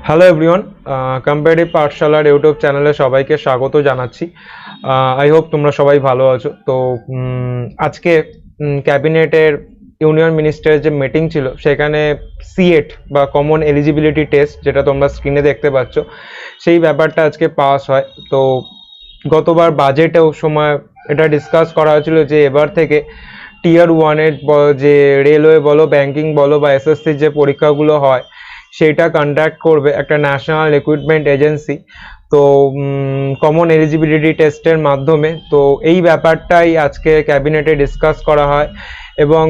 Hello everyone, comparative পাঠশালার YouTube চ্যানেলে সবাইকে স্বাগত জানাচ্ছি। আই হোপ তোমরা সবাই ভালো আছো। তো আজকে ক্যাবিনেটের ইউনিয়ন মিনিস্টারের যে মিটিং ছিল সেখানে সিএট বা কমন এলিজিবিলিটি টেস্ট, যেটা তোমরা স্ক্রিনে দেখতে পাচ্ছ, সেই ব্যাপারটা আজকে পাস হয়। তো গতবার বাজেটেও সময় এটা ডিসকাস করা হয়েছিল যে এবার থেকে টিয়ার ওয়ানের যে রেলওয়ে বলো, ব্যাংকিং বলো বা এসএসসির যে পরীক্ষাগুলো হয় সেটা কন্ডাক্ট করবে একটা ন্যাশনাল রিক্রুটমেন্ট এজেন্সি। তো কমন এলিজিবিলিটি টেস্টের মাধ্যমে। তো এই ব্যাপারটাই আজকে ক্যাবিনেটে ডিসকাস করা হয় এবং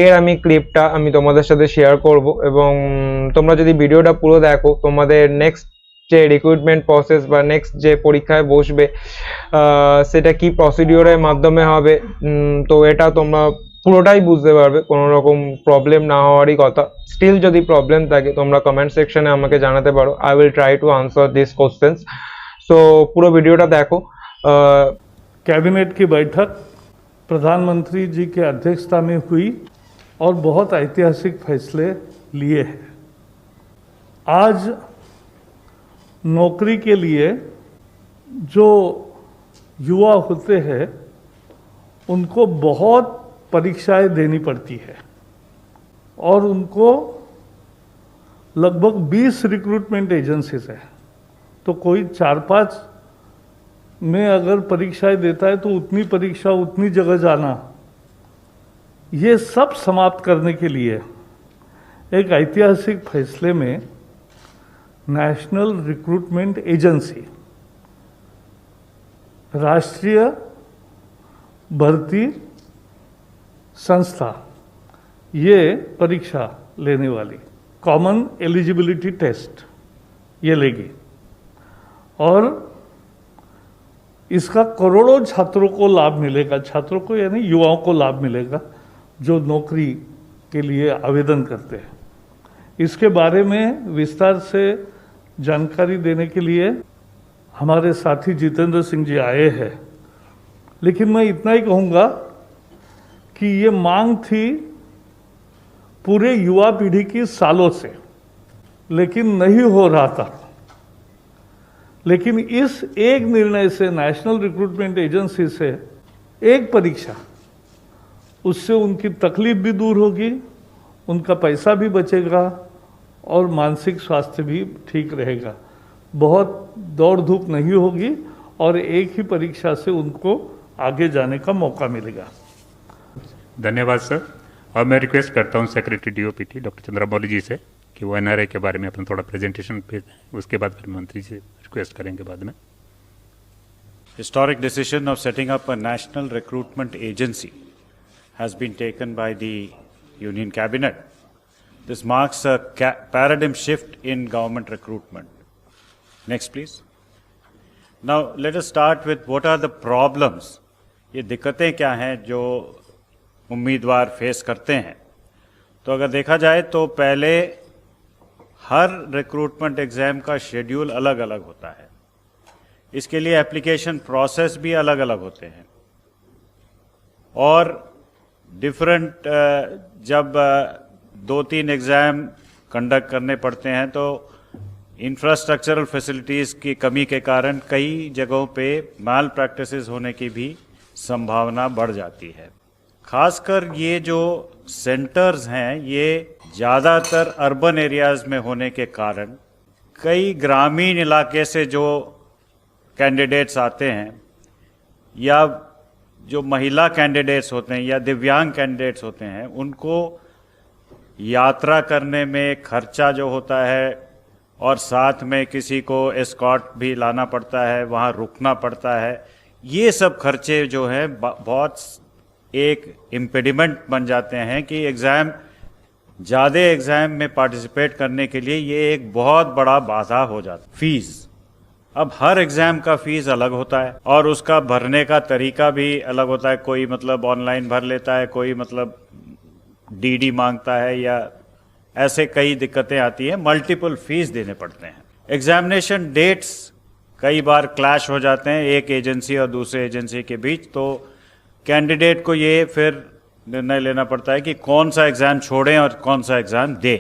এর আমি ক্লিপটা আমি তোমাদের সাথে শেয়ার করব। এবং তোমরা যদি ভিডিওটা পুরো দেখো, তোমাদের নেক্সট যে রিক্রুটমেন্ট প্রসেস বা নেক্সট যে পরীক্ষায় বসবে সেটা কি প্রসিডিওরের মাধ্যমে হবে, তো এটা তোমরা পুরোটাই বুঝতে পারবে, কোনো রকম প্রবলেম না হওয়ারই কথা। স্টিল যদি প্রবলেম থাকে তোমরা কমেন্ট সেকশনে আমাকে জানাতে পারো, I will try to answer this questions. So পুরো ভিডিওটা দেখো। कैबिनेट की बैठक प्रधानमंत्री जी की अध्यक्षता में हुई और बहुत ऐतिहासिक फैसले लिए हैं। आज नौकरी के लिए जो युवा होते हैं उनको बहुत परीक्षाएं देनी पड़ती है और उनको लगभग 20 रिक्रूटमेंट एजेंसीज है। तो कोई 4-5 में अगर परीक्षाएं देता है तो उतनी परीक्षा उतनी जगह जाना, ये सब समाप्त करने के लिए एक ऐतिहासिक फैसले में नेशनल रिक्रूटमेंट एजेंसी, राष्ट्रीय भर्ती संस्था, ये परीक्षा लेने वाली कॉमन एलिजिबिलिटी टेस्ट ये लेगी और इसका करोड़ों छात्रों को लाभ मिलेगा। छात्रों को यानी युवाओं को लाभ मिलेगा जो नौकरी के लिए आवेदन करते हैं। इसके बारे में विस्तार से जानकारी देने के लिए हमारे साथी जितेंद्र सिंह जी आए हैं। लेकिन मैं इतना ही कहूँगा कि ये मांग थी पूरे युवा पीढ़ी की सालों से, लेकिन नहीं हो रहा था। लेकिन इस एक निर्णय से, नेशनल रिक्रूटमेंट एजेंसी से एक परीक्षा, उससे उनकी तकलीफ भी दूर होगी, उनका पैसा भी बचेगा और मानसिक स्वास्थ्य भी ठीक रहेगा। बहुत दौड़ धूप नहीं होगी और एक ही परीक्षा से उनको आगे जाने का मौका मिलेगा। धन्यवाद सर। और मैं रिक्वेस्ट करता हूं सेक्रेटरी डीओपीटी डॉक्टर चंद्रमौली जी से कि वो एनआरए के बारे में अपना थोड़ा प्रेजेंटेशन पे, उसके बाद फिर मंत्री से रिक्वेस्ट करेंगे बाद में। Historic decision of setting up a national recruitment agency has been taken by the Union Cabinet. This marks a paradigm shift in government recruitment. Next, please. Now, let us start with what are the problems. ये दिक्कतें क्या हैं जो उम्मीदवार face करते हैं। तो अगर देखा जाए तो पहले हर रिक्रूटमेंट एग्ज़ाम का शेड्यूल अलग अलग होता है। इसके लिए एप्लीकेशन प्रोसेस भी अलग अलग होते हैं और डिफरेंट जब 2-3 एग्ज़ाम कंडक्ट करने पड़ते हैं तो इंफ्रास्ट्रक्चरल फैसिलिटीज़ की कमी के कारण कई जगहों पे माल प्रैक्टिसेस होने की भी संभावना बढ़ जाती है। खासकर ये जो सेंटर्स हैं ये ज़्यादातर अर्बन एरियाज़ में होने के कारण कई ग्रामीण इलाके से जो कैंडिडेट्स आते हैं या जो महिला कैंडिडेट्स होते हैं या दिव्यांग कैंडिडेट्स होते हैं, उनको यात्रा करने में खर्चा जो होता है और साथ में किसी को एस्कॉर्ट भी लाना पड़ता है, वहाँ रुकना पड़ता है, ये सब खर्चे जो हैं बहुत एक इम्पेडिमेंट बन जाते हैं कि एग्ज़ाम ज़्यादा एग्ज़ाम में पार्टिसिपेट करने के लिए ये एक बहुत बड़ा बाधा हो जाता है। फीस, अब हर एग्ज़ाम का फ़ीस अलग होता है और उसका भरने का तरीका भी अलग होता है। कोई मतलब ऑनलाइन भर लेता है, कोई मतलब डीडी मांगता है, या ऐसे कई दिक्कतें आती हैं। मल्टीपल फीस देने पड़ते हैं। एग्जामिनेशन डेट्स कई बार क्लैश हो जाते हैं एक एजेंसी और दूसरे एजेंसी के बीच, तो कैंडिडेट को ये फिर निर्णय लेना पड़ता है कि कौन सा एग्ज़ाम छोड़ें और कौन सा एग्ज़ाम दें।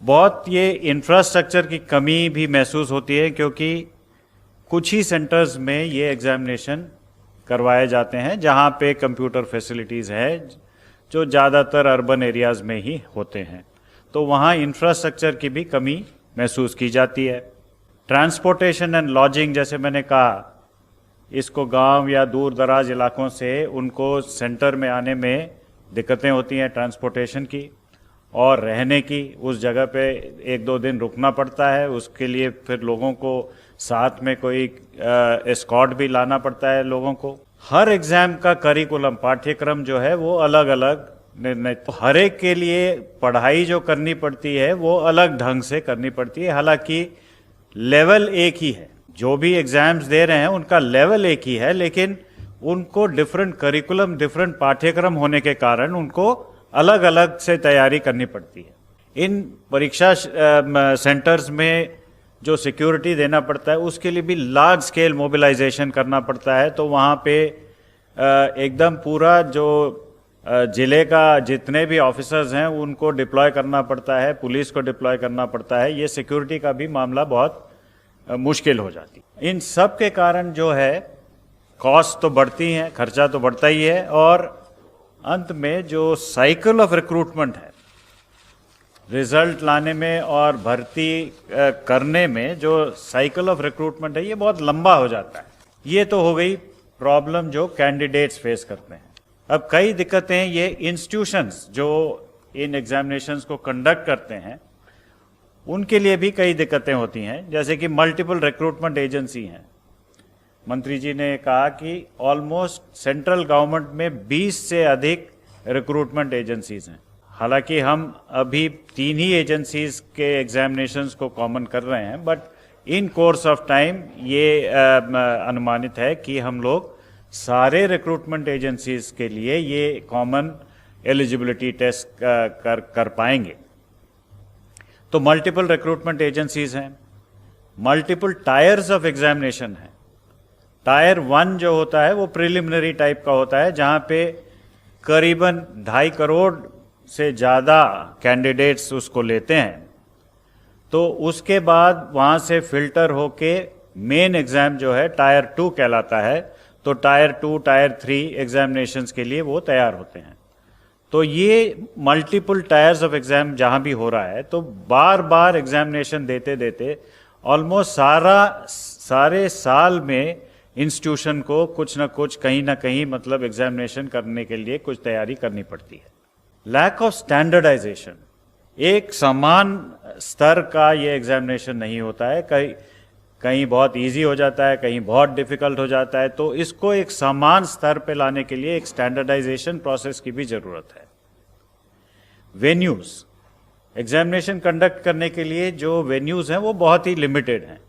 बहुत ये इंफ्रास्ट्रक्चर की कमी भी महसूस होती है, क्योंकि कुछ ही सेंटर्स में ये एग्जामिनेशन करवाए जाते हैं जहाँ पे कंप्यूटर फैसिलिटीज़ है, जो ज़्यादातर अर्बन एरियाज़ में ही होते हैं। तो वहाँ इंफ्रास्ट्रक्चर की भी कमी महसूस की जाती है। ट्रांसपोर्टेशन एंड लॉजिंग, जैसे मैंने कहा, इसको गांव या दूर दराज इलाकों से उनको सेंटर में आने में दिक्कतें होती हैं ट्रांसपोर्टेशन की और रहने की। उस जगह पे 1-2 दिन रुकना पड़ता है, उसके लिए फिर लोगों को साथ में कोई एस्कॉर्ट भी लाना पड़ता है लोगों को। हर एग्जाम का करिकुलम, पाठ्यक्रम जो है वो अलग अलग निर्णय, तो हर एक के लिए पढ़ाई जो करनी पड़ती है वो अलग ढंग से करनी पड़ती है। हालांकि लेवल एक ही है, जो भी एग्जाम्स दे रहे हैं उनका लेवल एक ही है, लेकिन उनको डिफरेंट करिकुलम, डिफरेंट पाठ्यक्रम होने के कारण उनको अलग अलग से तैयारी करनी पड़ती है। इन परीक्षा सेंटर्स में जो सिक्योरिटी देना पड़ता है उसके लिए भी लार्ज स्केल मोबिलाइजेशन करना पड़ता है। तो वहाँ पे एकदम पूरा जो जिले का जितने भी ऑफिसर्स हैं उनको डिप्लॉय करना पड़ता है, पुलिस को डिप्लॉय करना पड़ता है। ये सिक्योरिटी का भी मामला बहुत मुश्किल हो जाती है। इन सब के कारण जो है कॉस्ट तो बढ़ती हैं, खर्चा तो बढ़ता ही है, और अंत में जो साइकिल ऑफ रिक्रूटमेंट है, रिजल्ट लाने में और भर्ती करने में जो साइकिल ऑफ रिक्रूटमेंट है, ये बहुत लंबा हो जाता है। ये तो हो गई प्रॉब्लम जो कैंडिडेट्स फेस करते हैं। अब कई दिक्कतें ये इंस्टीट्यूशंस जो इन एग्जामिनेशंस को कंडक्ट करते हैं उनके लिए भी कई दिक्कतें होती हैं, जैसे कि मल्टीपल रिक्रूटमेंट एजेंसी हैं। मंत्री जी ने कहा कि ऑलमोस्ट सेंट्रल गवर्नमेंट में 20 से अधिक रिक्रूटमेंट एजेंसीज हैं। हालांकि हम अभी 3 ही एजेंसीज के एग्जामिनेशंस को कॉमन कर रहे हैं, but in course of time ये अनुमानित है कि हम लोग सारे रिक्रूटमेंट एजेंसीज के लिए ये कॉमन एलिजिबिलिटी टेस्ट कर पाएंगे। तो मल्टीपल रिक्रूटमेंट एजेंसीज हैं, मल्टीपल टायर्स ऑफ एग्जामिनेशन है। टायर 1 जो होता है वो प्रिलिमिनरी टाइप का होता है, जहां पे करीबन 2.5 करोड़ से ज़्यादा कैंडिडेट्स उसको लेते हैं। तो उसके बाद वहाँ से फिल्टर होके मेन एग्ज़ाम जो है टायर 2 कहलाता है। तो टायर 2, टायर 3 एग्जामिनेशंस के लिए वो तैयार होते हैं। तो ये मल्टीपल टायर्स ऑफ एग्ज़ाम जहाँ भी हो रहा है, तो बार बार एग्जामिनेशन देते देते ऑलमोस्ट सारे साल में इंस्टीट्यूशन को कुछ ना कुछ कहीं ना कहीं मतलब एग्जामिनेशन करने के लिए कुछ तैयारी करनी पड़ती है। लैक ऑफ स्टैंडर्डाइजेशन, एक समान स्तर का ये एग्जामिनेशन नहीं होता है, कहीं बहुत इजी हो जाता है, कहीं बहुत डिफिकल्ट हो जाता है। तो इसको एक समान स्तर पे लाने के लिए एक स्टैंडर्डाइजेशन प्रोसेस की भी जरूरत है। वेन्यूज, एग्जामिनेशन कंडक्ट करने के लिए जो वेन्यूज हैं वो बहुत ही लिमिटेड हैं,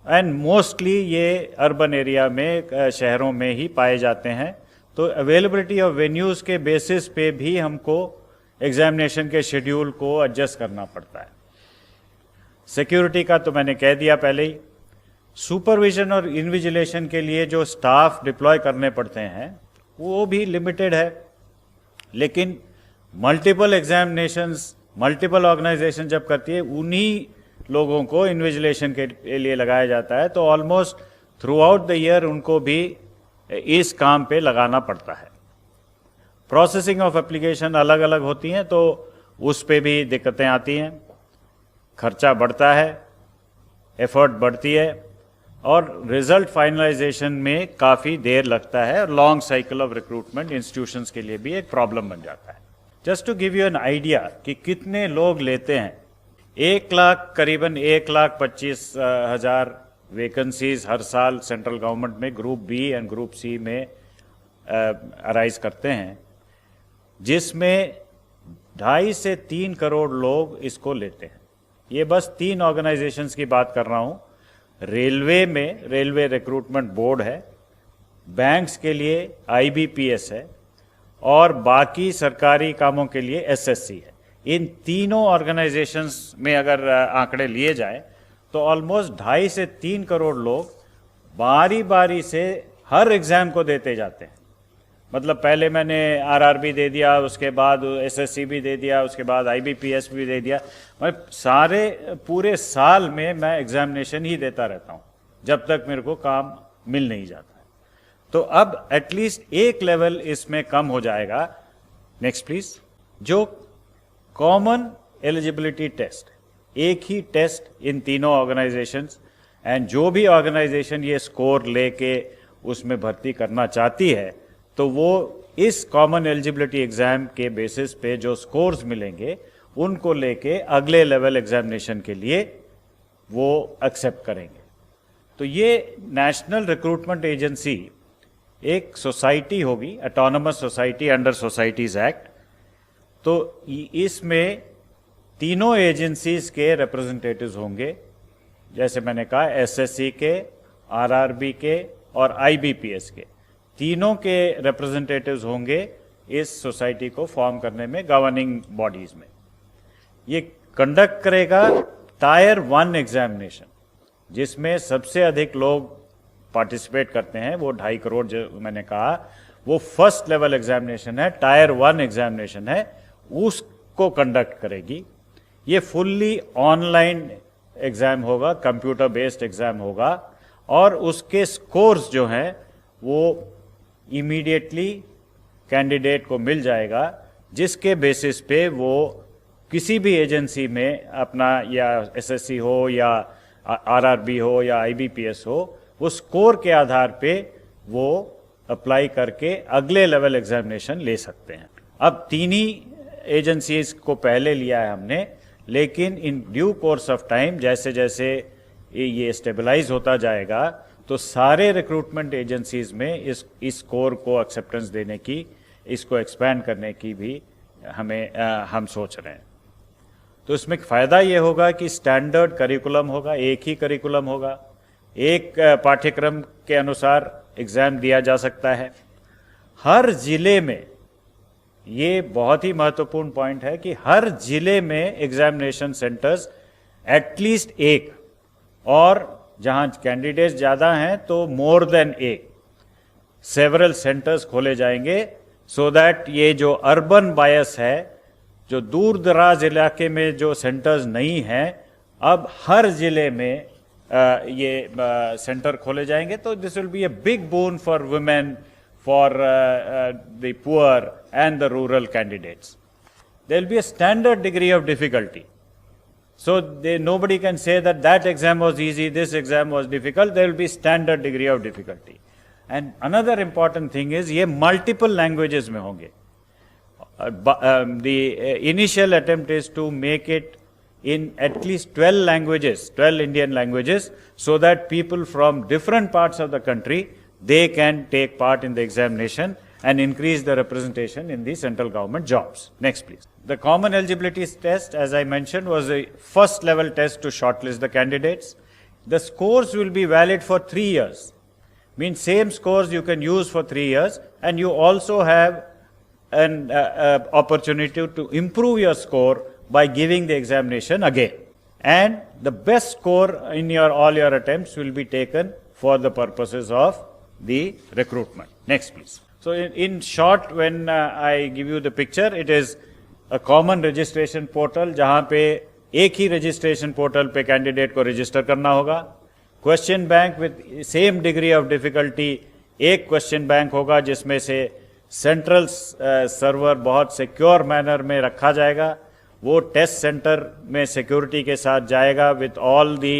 एंड मोस्टली ये अर्बन एरिया में, शहरों में ही पाए जाते हैं। तो अवेलेबिलिटी ऑफ वेन्यूज़ के बेसिस पे भी हमको एग्जामिनेशन के शेड्यूल को एडजस्ट करना पड़ता है। सिक्योरिटी का तो मैंने कह दिया पहले ही। सुपरविजन और इन्विजिलेशन के लिए जो स्टाफ डिप्लॉय करने पड़ते हैं वो भी लिमिटेड है, लेकिन मल्टीपल एग्जामिनेशंस, मल्टीपल ऑर्गेनाइजेशन जब करती है उन्हीं लोगों को इन्विजिलेशन के लिए लगाया जाता है। तो almost through out the year उनको भी इस काम पे लगाना पड़ता है। प्रोसेसिंग ऑफ एप्लीकेशन अलग अलग होती हैं, तो उस पे भी दिक्कतें आती हैं, खर्चा बढ़ता है, एफर्ट बढ़ती है, और रिजल्ट फाइनलाइजेशन में काफ़ी देर लगता है, और long cycle of recruitment institutions के लिए भी एक प्रॉब्लम बन जाता है। Just to give you an idea कि कितने लोग लेते हैं, 1 लाख, करीबन 1,25,000 वैकेंसीज हर साल सेंट्रल गवर्नमेंट में group B and group C में अराइज करते हैं, जिसमें 2.5 से 3 करोड़ लोग इसको लेते हैं। ये बस 3 ऑर्गेनाइजेशंस की बात कर रहा हूँ। रेलवे में रेलवे रिक्रूटमेंट बोर्ड है, बैंक्स के लिए IBPS है, और बाकी सरकारी कामों के लिए SSC है। इन तीनों ऑर्गेनाइजेशंस में अगर आंकड़े लिए जाएं तो ऑलमोस्ट 2.5 से 3 करोड़ लोग बारी बारी से हर एग्जाम को देते जाते हैं। मतलब पहले मैंने आरआरबी दे दिया, उसके बाद एसएससी भी दे दिया, उसके बाद आईबीपीएस भी दे दिया। मैं सारे पूरे साल में मैं एग्जामिनेशन ही देता रहता हूँ जब तक मेरे को काम मिल नहीं जाता है। तो अब एटलीस्ट एक लेवल इसमें कम हो जाएगा। Next please. जो कॉमन एलिजिबिलिटी टेस्ट, एक ही टेस्ट इन तीनों ऑर्गेनाइजेशंस, एंड जो भी ऑर्गेनाइजेशन ये स्कोर लेके उसमें भर्ती करना चाहती है तो वो इस कॉमन एलिजिबिलिटी एग्जाम के बेसिस पे जो स्कोर्स मिलेंगे उनको लेके अगले लेवल एग्जामिनेशन के लिए वो एक्सेप्ट करेंगे। तो ये नेशनल रिक्रूटमेंट एजेंसी एक सोसाइटी होगी, autonomous society under societies act. तो इसमें तीनों एजेंसीज के रिप्रेजेंटेटिव्स होंगे, जैसे मैंने कहा एसएससी के, आरआरबी के और आईबीपीएस के, तीनों के रिप्रेजेंटेटिव्स होंगे इस सोसाइटी को फॉर्म करने में, गवर्निंग बॉडीज में। ये कंडक्ट करेगा टायर 1 एग्जामिनेशन, जिसमें सबसे अधिक लोग पार्टिसिपेट करते हैं, वो 2.5 करोड़ जो मैंने कहा, वो फर्स्ट लेवल एग्जामिनेशन है, टायर 1 एग्जामिनेशन है, उसको कंडक्ट करेगी। ये फुल्ली ऑनलाइन एग्जाम होगा, कंप्यूटर बेस्ड एग्जाम होगा, और उसके स्कोर्स जो हैं वो इमीडिएटली कैंडिडेट को मिल जाएगा, जिसके बेसिस पे वो किसी भी एजेंसी में अपना, या एसएससी हो या आरआरबी हो या आईबीपीएस हो, वो स्कोर के आधार पे वो अप्लाई करके अगले लेवल एग्जामिनेशन ले सकते हैं। अब तीन ही एजेंसीज को पहले लिया है हमने, लेकिन in due course of time जैसे जैसे ये स्टेबलाइज होता जाएगा तो सारे रिक्रूटमेंट एजेंसीज में इस स्कोर को एक्सेप्टेंस देने की, इसको एक्सपैंड करने की भी हम सोच रहे हैं। तो इसमें फ़ायदा ये होगा कि स्टैंडर्ड करिकुलम होगा, एक ही करिकुलम होगा, एक पाठ्यक्रम के अनुसार एग्ज़ाम दिया जा सकता है। हर जिले में, ये बहुत ही महत्वपूर्ण पॉइंट है कि हर जिले में एग्जामिनेशन सेंटर्स एटलीस्ट एक, और जहां कैंडिडेट्स ज़्यादा हैं तो मोर देन एक, सेवरल सेंटर्स खोले जाएंगे, सो दैट ये जो अर्बन बायस है, जो दूर दराज इलाके में जो सेंटर्स नहीं हैं, अब हर जिले में ये सेंटर खोले जाएंगे। तो this will be a big bone for women, for the poor and the rural candidates. There will be a standard degree of difficulty. So nobody can say that that exam was easy, this exam was difficult. There will be standard degree of difficulty. And another important thing is ये multiple languages में होंगे. The initial attempt is to make it in at least 12 languages, 12 Indian languages, so that people from different parts of the country, they can take part in the examination and increase the representation in the central government jobs. Next, please. The common eligibility test, as I mentioned, was a first level test to shortlist the candidates. The scores will be valid for 3 years. Means same scores you can use for 3 years, and you also have an opportunity to improve your score by giving the examination again. And the best score in all your attempts will be taken for the purposes of the recruitment. Next, please. So in short, when I give you the picture, it is a common registration portal जहाँ पे एक ही registration portal पे candidate को register करना होगा. Question bank with same degree of difficulty, एक question bank होगा जिसमें से central server बहुत secure manner में रखा जाएगा. वो test center में security के साथ जाएगा with all the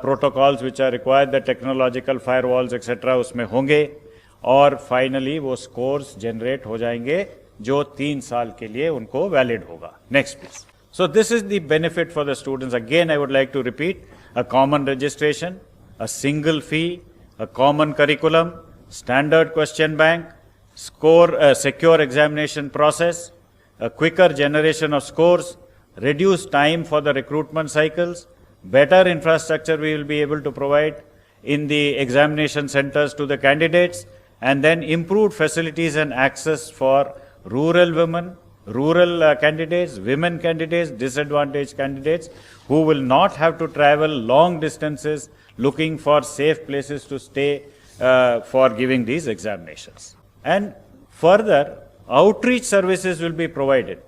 protocols which are required, the technological firewalls etc. उसमें होंगे, और फाइनली वो स्कोर्स जनरेट हो जाएंगे जो 3 साल के लिए उनको वैलिड होगा. Next please. So this is the benefit for the students. Again I would like to repeat, a common registration, a single fee, a common curriculum, standard question bank, score secure examination process, a quicker generation of scores, reduced time for the recruitment cycles, better infrastructure we will be able to provide in the examination centers to the candidates, and then improved facilities and access for rural women, rural candidates, women candidates, disadvantaged candidates who will not have to travel long distances looking for safe places to stay for giving these examinations. And Further, outreach services will be provided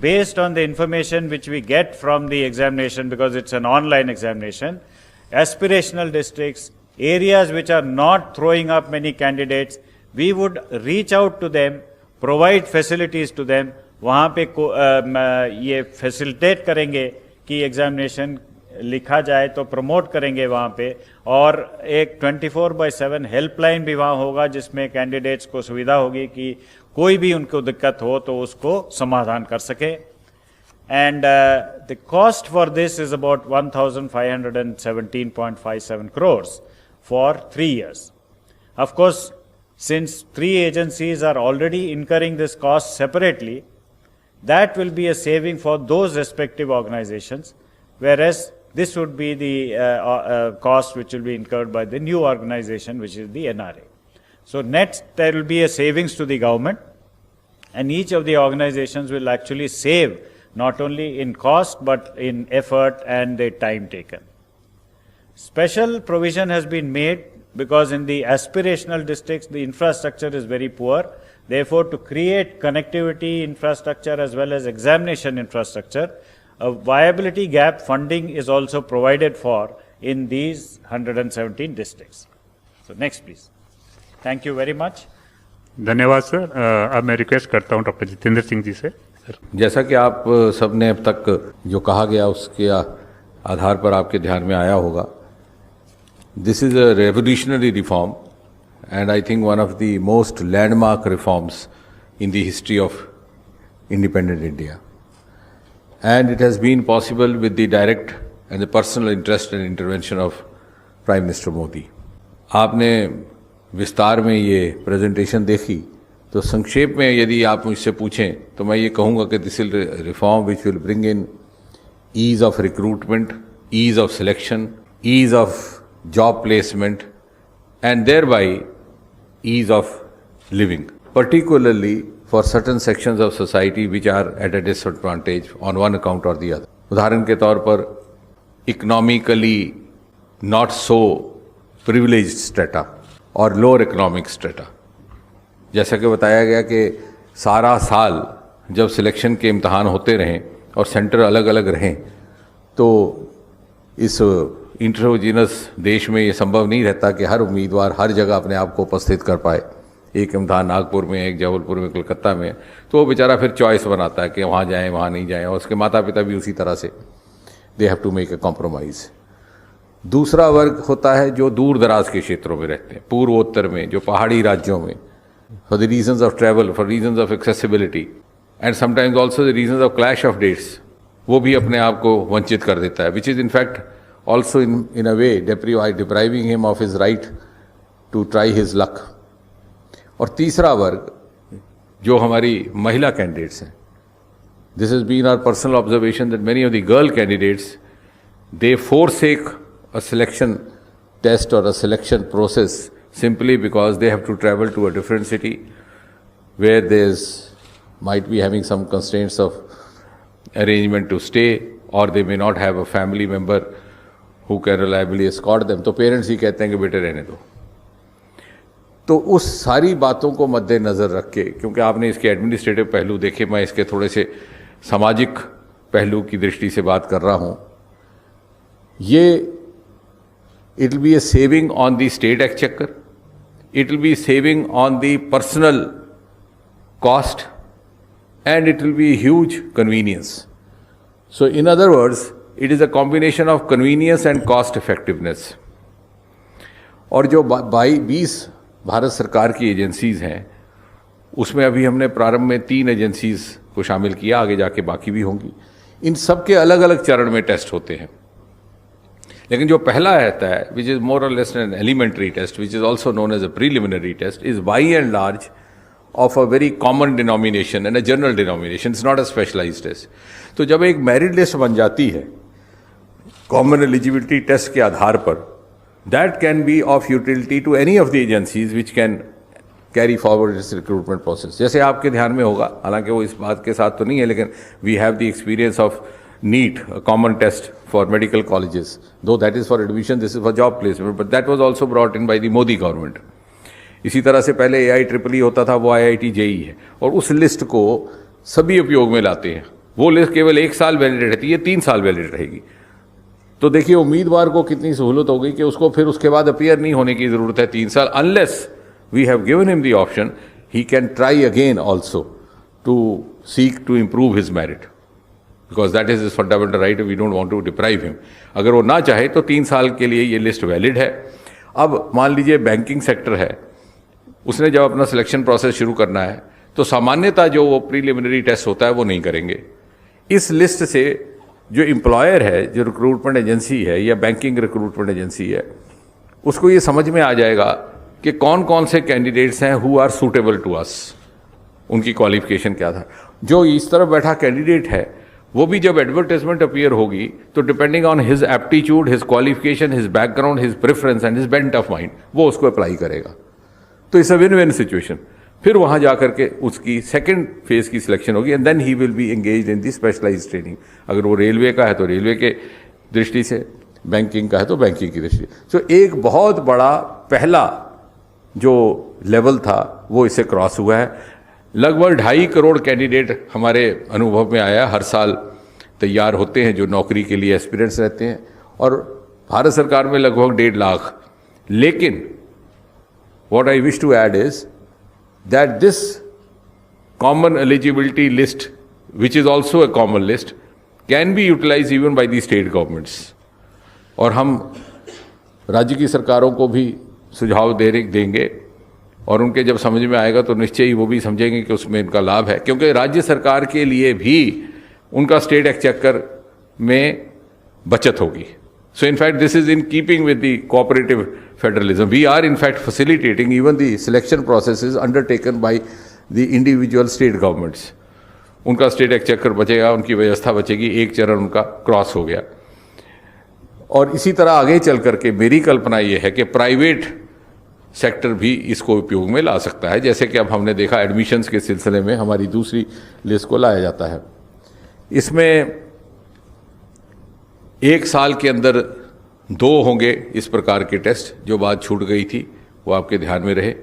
based on the information which we get from the examination, because it's an online examination. Aspirational districts, areas which are not throwing up many candidates, we would reach out to them, provide facilities to them. वहाँ पे ये facilitate करेंगे कि examination लिखा जाए, तो promote करेंगे वहाँ पे, और एक 24/7 हेल्पलाइन भी वहाँ होगा जिसमें कैंडिडेट्स को सुविधा होगी कि कोई भी उनको दिक्कत हो तो उसको समाधान कर सके. And the cost for this is about 1,517.57 crores for 3 years. Of course, since 3 agencies are already incurring this cost separately, that will be a saving for those respective organizations, whereas this would be the cost which will be incurred by the new organization, which is the NRA. So net, there will be a savings to the government, and each of the organizations will actually save not only in cost but in effort and the time taken. Special provision has been made because in the aspirational districts the infrastructure is very poor. Therefore, to create connectivity infrastructure as well as examination infrastructure, a viability gap funding is also provided for in these 117 districts. So next please. Thank you very much. धन्यवाद sir. अब मैं request करता हूँ doctor Jitendra Singh ji से. जैसा कि आप सब ने अब तक जो कहा गया उसके आधार पर आपके ध्यान में आया होगा, this is a revolutionary reform and I think one of the most landmark reforms in the history of independent India. And it has been possible with the direct and the personal interest and intervention of Prime Minister Modi. आपने विस्तार में ये presentation देखी, तो संक्षेप में यदि आप मुझसे पूछें तो मैं ये कहूँगा कि this is reform which will bring in ease of recruitment, ease of selection, ease of job placement and thereby ease of living, particularly for certain sections of society which are at a disadvantage on one account or the other. उदाहरण के तौर पर economically not so privileged strata और lower economic strata. जैसा कि बताया गया कि सारा साल जब सिलेक्शन के इम्तहान होते रहें और सेंटर अलग अलग रहें, तो इस इंट्रोजीनस देश में ये संभव नहीं रहता कि हर उम्मीदवार हर जगह अपने आप को उपस्थित कर पाए. एक इम्तहान नागपुर में, एक जबलपुर में, कलकत्ता में, तो वो बेचारा फिर चॉइस बनाता है कि वहाँ जाएं, वहाँ नहीं जाएं, और उसके माता पिता भी उसी तरह से they have to make a compromise. दूसरा वर्ग होता है जो दूर दराज के क्षेत्रों में रहते हैं, पूर्वोत्तर में, जो पहाड़ी राज्यों में, for the reasons of travel, for reasons of accessibility and sometimes also the reasons of clash of dates, वो भी अपने आप को वंचित कर देता है, which is in fact also in a way depriving him of his right to try his luck. और तीसरा वर्ग जो हमारी महिला कैंडिडेट्स हैं, this has been our personal observation that many of the girl candidates, they forsake a selection test or a selection process simply because they have to travel to a different city where there's might be having some constraints of arrangement to stay, or they may not have a family member who can reliably escort them. तो parents ही कहते हैं कि बेटे रहने दो. तो उस सारी बातों को मद्देनज़र रख के, क्योंकि आपने इसके एडमिनिस्ट्रेटिव पहलू देखे, मैं इसके थोड़े से सामाजिक पहलू की दृष्टि से बात कर रहा हूँ. ये it will be A saving on the state exchequer, it will be saving on the personal cost, and it will be huge convenience. So in other words, it is a combination of convenience and cost effectiveness. और जो 20 भारत सरकार की agencies हैं, उसमें अभी हमने प्रारंभ में 3 एजेंसीज़ को शामिल किया, आगे जाके बाकी भी होंगी. इन सब के अलग अलग चरण में टेस्ट होते हैं, लेकिन जो पहला रहता है, विच इज़ मोर और less an elementary test, which is also known as a preliminary test, is by and large of a very common denomination and a general denomination. It's not a specialised test. तो जब एक merit list बन जाती है common eligibility test के आधार पर, that can be of utility to any of the agencies which can carry forward this recruitment process. जैसे आपके ध्यान में होगा, हालांकि वो इस बात के साथ तो नहीं है, लेकिन we have the experience of NEET, common test for medical colleges, though that is for admission, this is for job placement, but that was also brought in by the Modi government. इसी तरह से पहले AIEEE होता था, वो IIT JEE है, और उस लिस्ट को सभी उपयोग में लाते हैं। वो लिस्ट केवल 1 साल वैलिड रहती है, 3 साल वैलिड रहेगी। तो देखिए उम्मीदवार को कितनी सहूलत हो गई कि उसको फिर उसके बाद अपीयर नहीं होने की ज़रूरत है 3 साल, unless we have given him the option he can try again also to seek to improve his merit, because that is his fundamental right, we don't want to deprive him. अगर वो ना चाहे तो 3 साल के लिए ये लिस्ट वैलिड है। अब मान लीजिए बैंकिंग सेक्टर है, उसने जब अपना सिलेक्शन प्रोसेस शुरू करना है तो सामान्यतः जो वो प्रीलिमिनरी टेस्ट होता है वो नहीं करेंगे। इस लिस्ट से जो एम्प्लॉयर है, जो रिक्रूटमेंट एजेंसी है या बैंकिंग रिक्रूटमेंट एजेंसी है, उसको ये समझ में आ जाएगा कि कौन कौन से कैंडिडेट्स हैं who are suitable to us, उनकी क्वालिफिकेशन क्या था। जो इस तरफ बैठा कैंडिडेट है वो भी जब एडवर्टाइजमेंट अपीयर होगी तो depending on his aptitude, his qualification, his background, his preference and his bent of mind, वो उसको अप्लाई करेगा। तो it's a win win situation. फिर वहां जाकर के उसकी सेकंड फेज की सिलेक्शन होगी and then he will be engaged in the specialised training. अगर वो रेलवे का है तो रेलवे के दृष्टि से, बैंकिंग का है तो बैंकिंग की दृष्टि से। तो एक बहुत बड़ा पहला जो लेवल था वो इसे क्रॉस हुआ है। लगभग 2.5 करोड़ कैंडिडेट हमारे अनुभव में आया, हर साल तैयार होते हैं जो नौकरी के लिए एस्पिरेंट्स रहते हैं, और भारत सरकार में लगभग 1.5 लाख। लेकिन what I wish to add is that this common eligibility list, which is also a common list, can be utilized even by the state governments. और हम राज्य की सरकारों को भी सुझाव देंगे और उनके जब समझ में आएगा तो निश्चय ही वो भी समझेंगे कि उसमें इनका लाभ है, क्योंकि राज्य सरकार के लिए भी उनका स्टेट एक्सचेकर में बचत होगी। So in fact, this is in keeping with the cooperative federalism. We are in fact facilitating even the selection processes undertaken by the individual state governments. उनका स्टेट एक्सचेकर बचेगा, उनकी व्यवस्था बचेगी, एक चरण उनका क्रॉस हो गया। और इसी तरह आगे चल करके मेरी कल्पना ये है कि प्राइवेट सेक्टर भी इसको उपयोग में ला सकता है, जैसे कि अब हमने देखा एडमिशन्स के सिलसिले में हमारी दूसरी लिस्ट को लाया जाता है। इसमें 1 साल के अंदर 2 होंगे इस प्रकार के टेस्ट, जो बात छूट गई थी वो आपके ध्यान में रहे।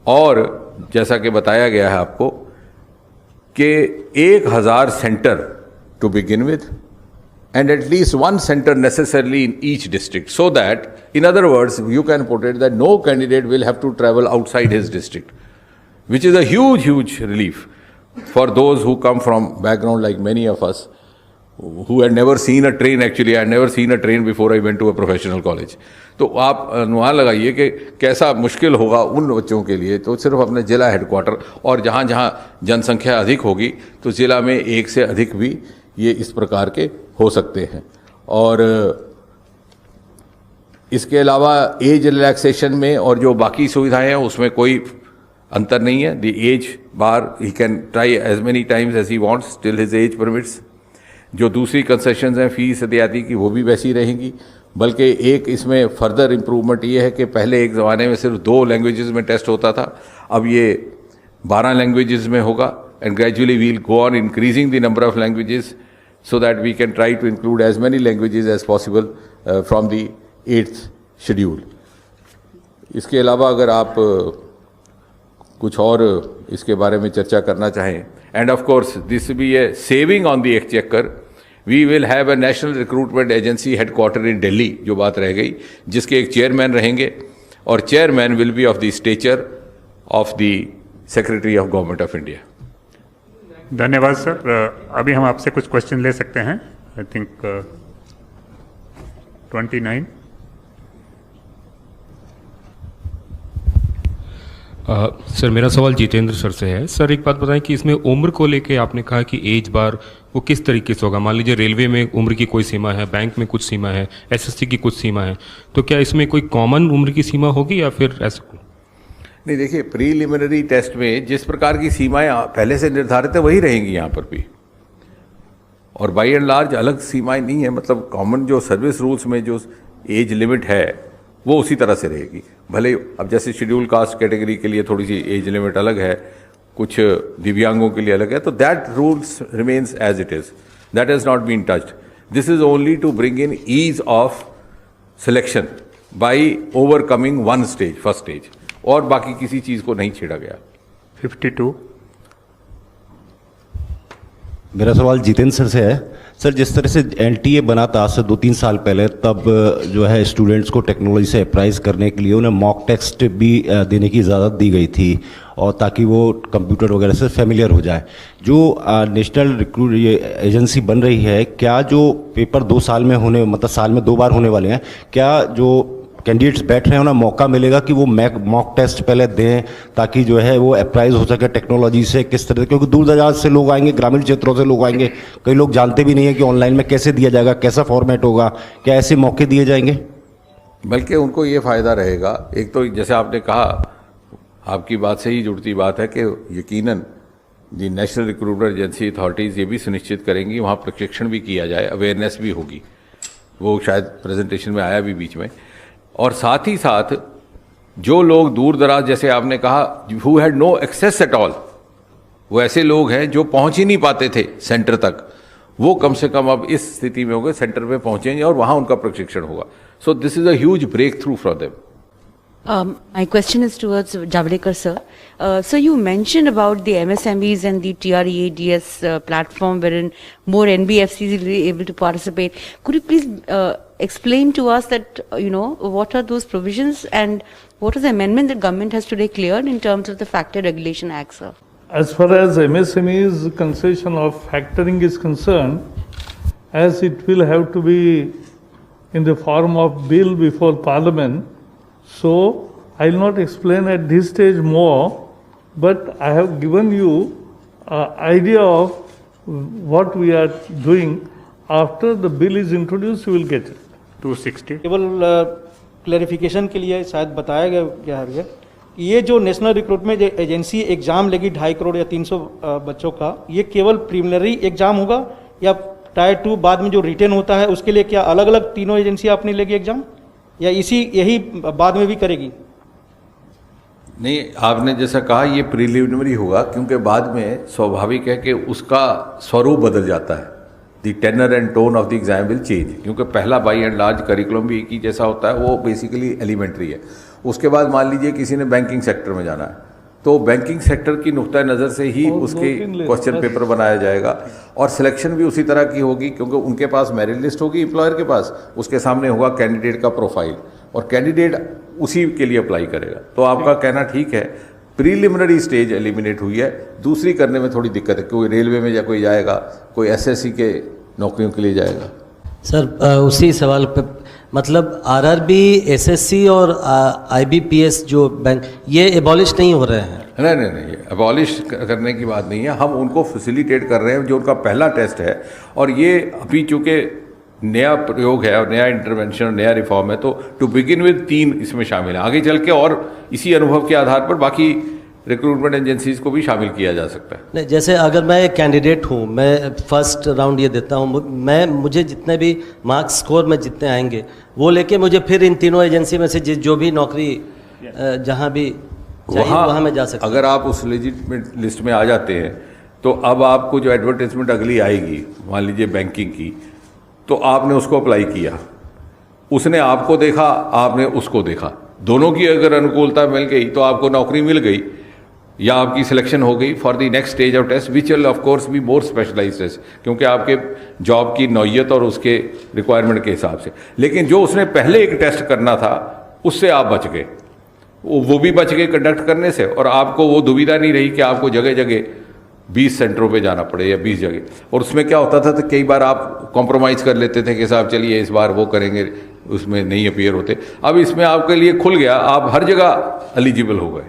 और जैसा कि बताया गया है आपको कि 1000 centre to begin with and at least 1 center necessarily in each district, so that in other words you can put it that no candidate will have to travel outside his district, which is a huge relief for those who come from background like many of us who had never seen a train. Actually I had never seen a train before I went to a professional college. तो आप अनुमान लगाइए कि कैसा मुश्किल होगा उन बच्चों के लिए। तो सिर्फ अपने जिला हेडक्वार्टर और जहाँ जहाँ जनसंख्या अधिक होगी तो जिला में 1 से अधिक भी ये इस प्रकार के हो सकते हैं। और इसके अलावा एज रिलैक्सेशन में और जो बाकी सुविधाएं हैं उसमें कोई अंतर नहीं है। The age bar he can try as many times as he wants till his age permits. जो दूसरी कंसेशंस हैं फीस इत्यादि की वो भी वैसी रहेंगी, बल्कि एक इसमें फर्दर इम्प्रूवमेंट ये है कि पहले एक ज़माने में सिर्फ 2 लैंग्वेजेस में टेस्ट होता था, अब ये 12 लैंग्वेजेस में होगा। And gradually we'll go on increasing the number of languages so that we can try to include as many languages as possible from the 8th schedule. इसके अलावा अगर आप कुछ और इसके बारे में चर्चा करना चाहें, and of course this will be a saving on the exchequer. We will have a national recruitment agency headquartered in Delhi, जो बात रह गई, जिसके एक चेयरमैन रहेंगे और chairman will be of the stature of the Secretary of Government of India. धन्यवाद sir. अभी हम आपसे कुछ क्वेश्चन ले सकते हैं। I think 29। सर मेरा सवाल जितेंद्र सर से है। सर एक बात बताएं कि इसमें उम्र को लेके आपने कहा कि एज बार वो किस तरीके से होगा। मान लीजिए रेलवे में उम्र की कोई सीमा है, बैंक में कुछ सीमा है, एसएससी की कुछ सीमा है, तो क्या इसमें कोई कॉमन उम्र की सीमा होगी या फिर ऐसा? नहीं, देखिए प्रीलिमिनरी टेस्ट में जिस प्रकार की सीमाएं पहले से निर्धारित है वही रहेंगी यहाँ पर भी, और बाई एंड लार्ज अलग सीमाएं नहीं है। मतलब कॉमन जो सर्विस रूल्स में जो एज लिमिट है वो उसी तरह से रहेगी। भले अब जैसे शेड्यूल कास्ट कैटेगरी के लिए थोड़ी सी एज लिमिट अलग है, कुछ दिव्यांगों के लिए अलग है, तो that rules remains as it is, that has not been touched. This is only to bring in ease of selection by overcoming 1 stage, first stage. और बाकी किसी चीज़ को नहीं छेड़ा गया। 52। मेरा सवाल जितेंद्र सर से है। सर, जिस तरह से एनटीए बना था आज से 2-3 साल पहले, तब जो है स्टूडेंट्स को टेक्नोलॉजी से अप्राइज करने के लिए उन्हें मॉक टेस्ट भी देने की इजाज़त दी गई थी, और ताकि वो कंप्यूटर वगैरह से फेमिलियर हो जाए। जो नेशनल रिक्रूट ये एजेंसी बन रही है, क्या जो पेपर 2 साल में होने, मतलब साल में 2 बार होने वाले हैं, क्या जो कैंडिडेट्स बैठ रहे हैं उन्हें मौका मिलेगा कि वो मॉक टेस्ट पहले दें, ताकि जो है वो अप्राइज हो सके टेक्नोलॉजी से किस तरह, क्योंकि दूर दराज से लोग आएंगे, ग्रामीण क्षेत्रों से लोग आएंगे, कई लोग जानते भी नहीं है कि ऑनलाइन में कैसे दिया जाएगा, कैसा फॉर्मेट होगा, क्या ऐसे मौके दिए जाएंगे? बल्कि उनको ये फ़ायदा रहेगा। एक तो जैसे आपने कहा, आपकी बात से ही जुड़ती बात है कि यकीनन दी नेशनल रिक्रूटमेंट एजेंसी अथॉरिटीज़ ये भी सुनिश्चित करेंगी वहाँ प्रशिक्षण भी किया जाए, अवेयरनेस भी होगी, वो शायद प्रेजेंटेशन में आया भी बीच में। और साथ ही साथ जो लोग दूर दराज, जैसे आपने कहा, who had no access at all, वो ऐसे लोग हैं जो पहुंच ही नहीं पाते थे सेंटर तक, वो कम से कम अब इस स्थिति में होंगे, सेंटर पे पहुंचेंगे और वहां उनका प्रशिक्षण होगा। So this is a huge breakthrough for them. My question is towards Javadekar sir. So you mentioned about the MSMEs and the TREADS platform wherein more NBFCs will be able to participate. Could you please explain to us that, what are those provisions and what is the amendment that government has today cleared in terms of the Factor Regulation Act, sir? As far as MSME's concession of factoring is concerned, as it will have to be in the form of bill before Parliament, so I will not explain at this stage more, but I have given you an idea of what we are doing. After the bill is introduced, you will get it. 260। केवल clarification के लिए शायद बताया गया है, ये जो national recruitment agency exam लेगी 2.5 करोड़ या 300 बच्चों का, ये केवल प्रीलिमिनरी एग्जाम होगा या टायर 2 बाद में जो रिटेन होता है उसके लिए क्या अलग अलग तीनों एजेंसी अपनी लेगी एग्जाम, या यही बाद में भी करेगी? नहीं, आपने जैसा कहा ये प्रीलिमिनरी होगा, क्योंकि बाद में स्वाभाविक है कि उसका स्वरूप बदल जाता है। The tenor and tone of the exam will change, क्योंकि पहला बाई एंड लार्ज करिकुलम भी एक ही जैसा होता है, वो बेसिकली एलिमेंट्री है। उसके बाद मान लीजिए किसी ने बैंकिंग सेक्टर में जाना है, तो बैंकिंग सेक्टर की नुक्ता नज़र से ही उसके क्वेश्चन पेपर बनाया जाएगा, और सिलेक्शन भी उसी तरह की होगी, क्योंकि उनके पास मेरिट लिस्ट होगी एम्प्लॉयर के पास, उसके सामने होगा कैंडिडेट का प्रोफाइल, और कैंडिडेट उसी के लिए अप्लाई करेगा। तो आपका कहना ठीक है, प्रीलिमिनरी स्टेज एलिमिनेट हुई है, दूसरी करने में थोड़ी दिक्कत है। कोई रेलवे में या कोई जाएगा, कोई एसएससी के नौकरियों के लिए जाएगा। सर, उसी सवाल पे, मतलब आरआरबी, एसएससी और आईबीपीएस जो बैंक, ये एबॉलिश नहीं हो रहे हैं? नहीं, एबॉलिश करने की बात नहीं है, हम उनको फैसिलिटेट कर रहे हैं, जो उनका पहला टेस्ट है। और ये अभी चूँकि नया प्रयोग है और नया इंटरवेंशन और नया रिफॉर्म है, तो टू बिगिन विद 3 इसमें शामिल है। आगे चल के और इसी अनुभव के आधार पर बाकी रिक्रूटमेंट एजेंसीज को भी शामिल किया जा सकता है। नहीं, जैसे अगर मैं एक कैंडिडेट हूँ, मैं फर्स्ट राउंड ये देता हूँ, मुझे जितने भी मार्क्स स्कोर में जितने आएंगे वो लेके मुझे फिर इन तीनों एजेंसी में से जो भी नौकरी जहाँ भी वहाँ मैं जा सकता हूँ। अगर आप उस लेजिटिमेट लिस्ट में आ जाते हैं, तो अब आपको जो एडवर्टाइजमेंट अगली आएगी, मान लीजिए बैंकिंग की, तो आपने उसको अप्लाई किया, उसने आपको देखा, आपने उसको देखा, दोनों की अगर अनुकूलता मिल गई तो आपको नौकरी मिल गई, या आपकी सिलेक्शन हो गई for the next stage of test, which will of course be more specialised test, क्योंकि आपके जॉब की नौयत और उसके रिक्वायरमेंट के हिसाब से। लेकिन जो उसने पहले एक टेस्ट करना था, उससे आप बच गए, वो भी बच गए कंडक्ट करने से, और आपको वो दुविधा नहीं रही कि आपको जगह जगह 20 सेंटरों पे जाना पड़े या 20 जगह। और उसमें क्या होता था, तो कई बार आप कॉम्प्रोमाइज़ कर लेते थे कि साहब चलिए इस बार वो करेंगे, उसमें नहीं अपीयर होते। अब इसमें आपके लिए खुल गया, आप हर जगह एलिजिबल हो गए।